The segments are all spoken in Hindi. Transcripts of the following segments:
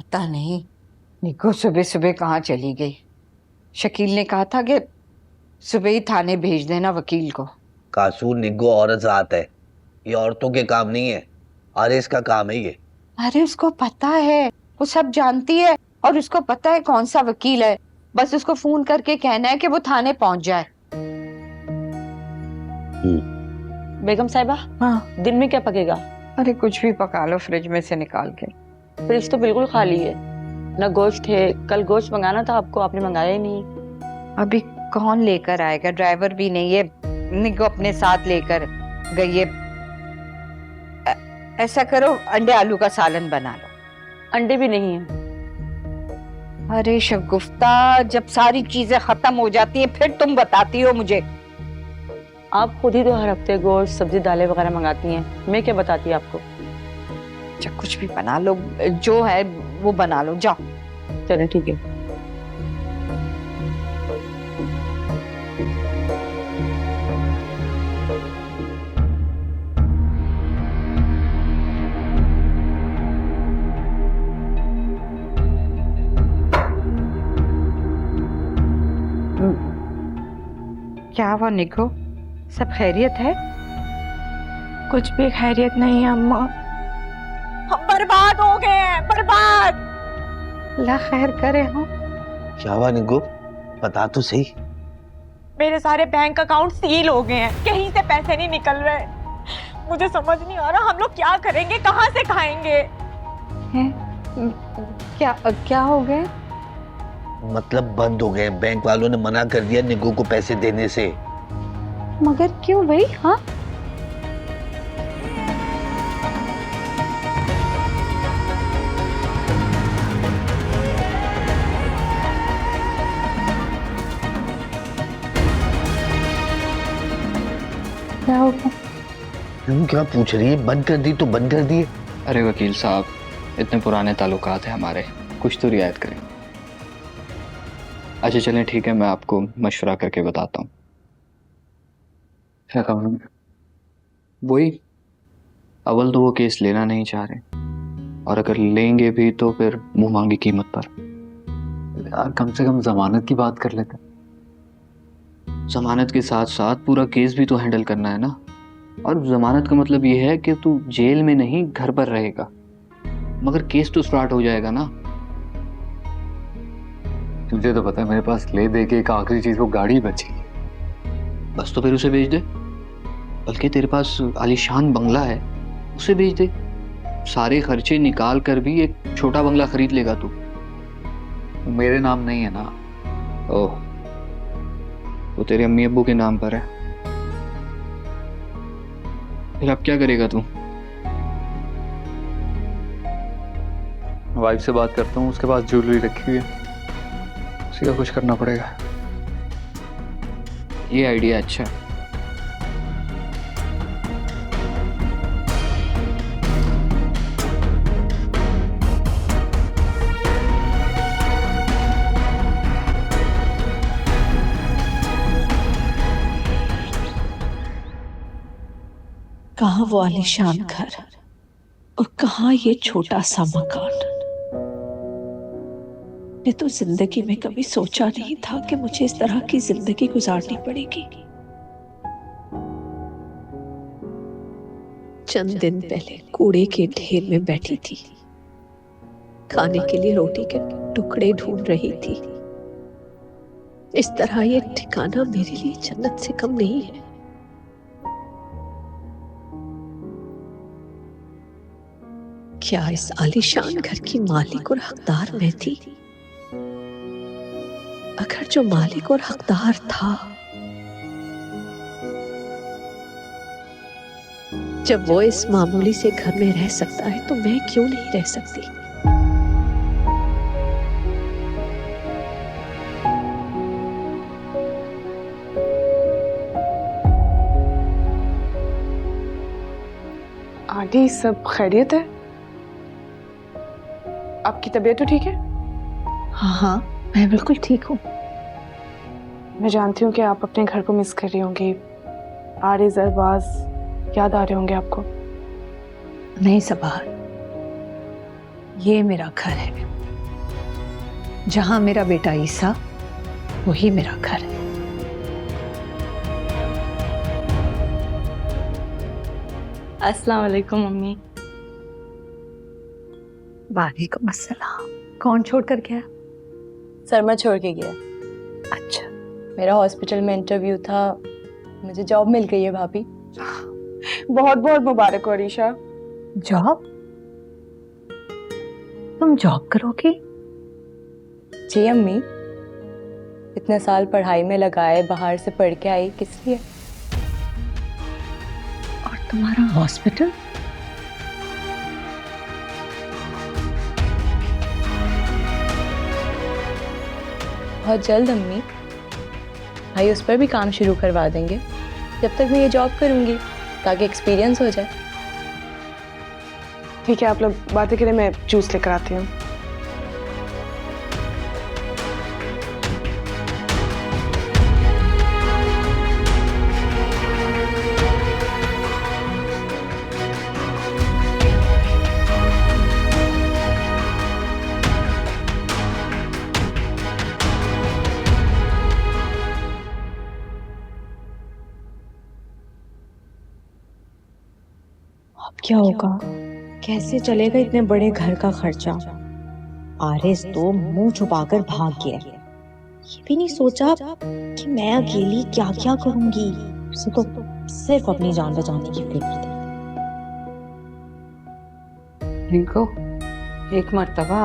पता नहीं निको सुबह सुबह कहाँ चली गई। शकील ने कहा था कि सुबह ही थाने भेज देना वकील को। कासू निग्गो औरत जात है, ये औरतों के काम नहीं है, आरिस का काम है ये। अरे उसको पता है, वो सब जानती है और उसको पता है कौन सा वकील है। बस उसको फोन करके कहना है कि वो थाने पहुंच जाए। बेगम साहिबा, हाँ। दिन में क्या पकेगा? अरे कुछ भी पका लो फ्रिज में से निकाल के। फ्रिज तो बिल्कुल खाली है, ना गोश्त है। कल गोश्त मंगाना था आपको, आपने मंगाया ही नहीं। अभी कौन लेकर आएगा, ड्राइवर भी नहीं है। निको अपने साथ लेकर गई है। ऐसा करो अंडे आलू का सालन बना लो। अंडे भी नहीं है। अरे शगुफ्ता, जब सारी चीजें खत्म हो जाती हैं फिर तुम बताती हो मुझे। आप खुद ही तो हर हफ्ते गोश्त सब्जी दालें वगैरह मंगाती हैं, मैं क्या बताती आपको। अच्छा कुछ भी बना लो, जो है वो बना लो, जाओ। चले ठीक है। क्या हुआ निको, सब खैरियत है? कुछ भी खैरियत नहीं है अम्मा, हम बर्बाद हो गए हैं, बर्बाद। ला खैर करे हो। क्या हुआ निग्गो, बता तो सही। मेरे सारे बैंक अकाउंट सील हो गए हैं, कहीं से पैसे नहीं निकल रहे। मुझे समझ नहीं आ रहा हम लोग क्या करेंगे, कहाँ से खाएंगे। हैं? क्या क्या हो गए? मतलब बंद हो गए, बैंक वालों ने मना कर दिया निग्गो को पैसे देने से। मगर क्यों भाई? हाँ क्या हो गया? तुम क्या पूछ रही है, बंद कर दी तो बंद कर दिए। अरे वकील साहब, इतने पुराने ताल्लुकात हैं हमारे, कुछ तो रियायत करें। अच्छा चलें ठीक है, मैं आपको मशवरा करके बताता हूँ। क्या कहूँ, वही अव्वल तो वो केस लेना नहीं चाह रहे, और अगर लेंगे भी तो फिर मुंह मांगी कीमत पर। यार कम से कम जमानत की बात कर लेते। जमानत के साथ साथ पूरा केस भी तो हैंडल करना है ना। और जमानत का मतलब ये है कि तू जेल में नहीं घर पर रहेगा, मगर केस तो स्टार्ट हो जाएगा ना। तुझे तो पता है मेरे पास ले दे के एक आखिरी चीज वो गाड़ी बची है। बस तो फिर उसे बेच दे, बल्कि तेरे पास आलीशान बंगला है उसे बेच दे। सारे खर्चे निकाल कर भी एक छोटा बंगला खरीद लेगा तू। मेरे नाम नहीं है ना। ओह, वो तेरे अम्मी अब्बू के नाम पर है। फिर अब क्या करेगा तू? वाइफ से बात करता हूँ, उसके पास ज्वेलरी रखी हुई है, उसी का कुछ करना पड़ेगा। ये आइडिया अच्छा है। कहाँ वो आलीशान घर और कहाँ ये छोटा सा मकान। मैं तो जिंदगी में कभी सोचा नहीं था कि मुझे इस तरह की जिंदगी गुजारनी पड़ेगी। चंद दिन पहले कूड़े के ढेर में बैठी थी, खाने के लिए रोटी के टुकड़े ढूंढ रही थी। इस तरह ये ठिकाना मेरे लिए जन्नत से कम नहीं है। क्या इस आलीशान घर की मालिक और हकदार मैं थी? अगर जो मालिक और हकदार था, जब वो इस मामूली से घर में रह सकता है तो मैं क्यों नहीं रह सकती? आंटी सब खैरियत है? आपकी तबीयत तो ठीक है? हाँ हाँ, मैं बिल्कुल ठीक हूँ। मैं जानती हूँ कि आप अपने घर को मिस कर रही होंगी। आरिज़ अरबाज याद आ रहे होंगे आपको। नहीं सबार, ये मेरा घर है। जहां मेरा बेटा ईसा, वही मेरा घर है। अस्सलाम वालेकुम मम्मी। वालेकुम अस्सलाम। कौन छोड़ कर गया? सरमा छोड़ के गया। अच्छा, मेरा हॉस्पिटल में इंटरव्यू था, मुझे जॉब मिल गई है भाभी। बहुत बहुत मुबारक हो रीशा। जॉब? तुम जॉब करोगी? जी अम्मी, इतने साल पढ़ाई में लगाए, बाहर से पढ़ के आई, किस लिए? और तुम्हारा हॉस्पिटल? बहुत जल्द अम्मी, भाई उस पर भी काम शुरू करवा देंगे। जब तक मैं ये जॉब करूंगी ताकि एक्सपीरियंस हो जाए। ठीक है, आप लोग बातें करें, मैं जूस लेकर आती हूँ। क्या होगा? कैसे चलेगा इतने बड़े घर का खर्चा? आरिस तो मुंह छुपाकर भाग गया। ये भी नहीं सोचा कि मैं अकेली क्या क्या करूंगी। उसे तो सिर्फ अपनी जान बचाने की फिक्र थी। रिंकू, एक मर्तबा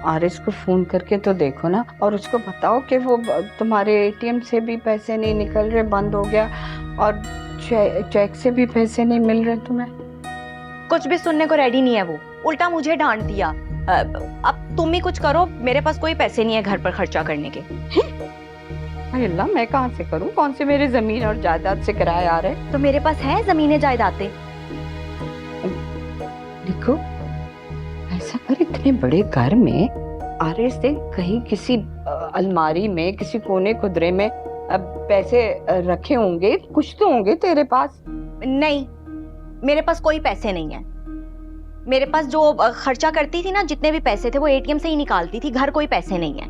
आरिस को फोन करके तो देखो ना, और उसको बताओ कि वो तुम्हारे एटीएम से भी पैसे नहीं निकल रहे, बंद हो गया, और चेक से भी पैसे नहीं मिल रहे तुम्हें। कुछ भी सुनने को रेडी नहीं है वो, उल्टा मुझे डांट दिया। अब तुम ही कुछ करो, मेरे पास कोई पैसे नहीं है घर पर खर्चा करने के। अरे अल्लाह, मैं कहाँ से करूँ? कौन से मेरे जमीन और जायदाद से किराया आ रहे? तो मेरे पास है जमीनें जायदादें। देखो, ऐसा कर, इतने बड़े घर में आरिस से कहीं किसी अलमारी में, किसी कोने कुदरे में पैसे रखे होंगे, कुछ तो होंगे तेरे पास। नहीं, मेरे पास कोई पैसे नहीं है। मेरे पास जो खर्चा करती थी ना, जितने भी पैसे थे वो एटीएम से ही निकालती थी। घर कोई पैसे नहीं है।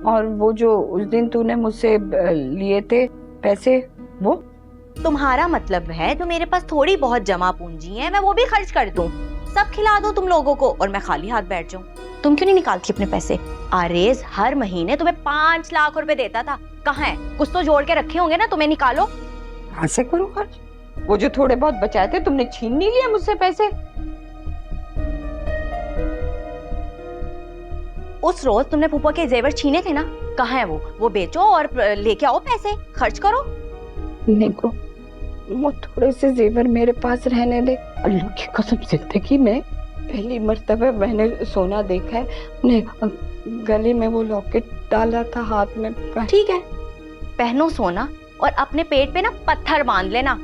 और वो जो उस दिन तूने मुझसे लिए थे पैसे, वो? तुम्हारा मतलब है जो मेरे पास थोड़ी बहुत जमा पूंजी है, मैं वो भी खर्च कर दूं, सब खिला दूं तुम लोगों को, और मैं खाली हाथ बैठ जाऊं? तुम क्यों नहीं निकालती अपने पैसे? आरेज हर महीने तुम्हें 5 लाख रुपए देता था, कहाँ है? कुछ तो जोड़ के रखे होंगे ना, तुम्हें निकालो। कहाँ से करूं खर्च? वो जो थोड़े बहुत बचाए थे तुमने छीन नहीं लिए मुझसे पैसे? उस रोज तुमने फूफा के जेवर छीने थे ना, कहाँ है वो बेचो और लेके आओ पैसे, खर्च करो। देखो, वो थोड़े से जेवर मेरे पास रहने दे। अल्लाह की कसम, जिंदगी में पहली मर्तबा मैंने सोना देखा है। अपने गले में वो लॉकेट डाला था, हाथ में। ठीक है, पहनो सोना और अपने पेट पे ना पत्थर बांध लेना,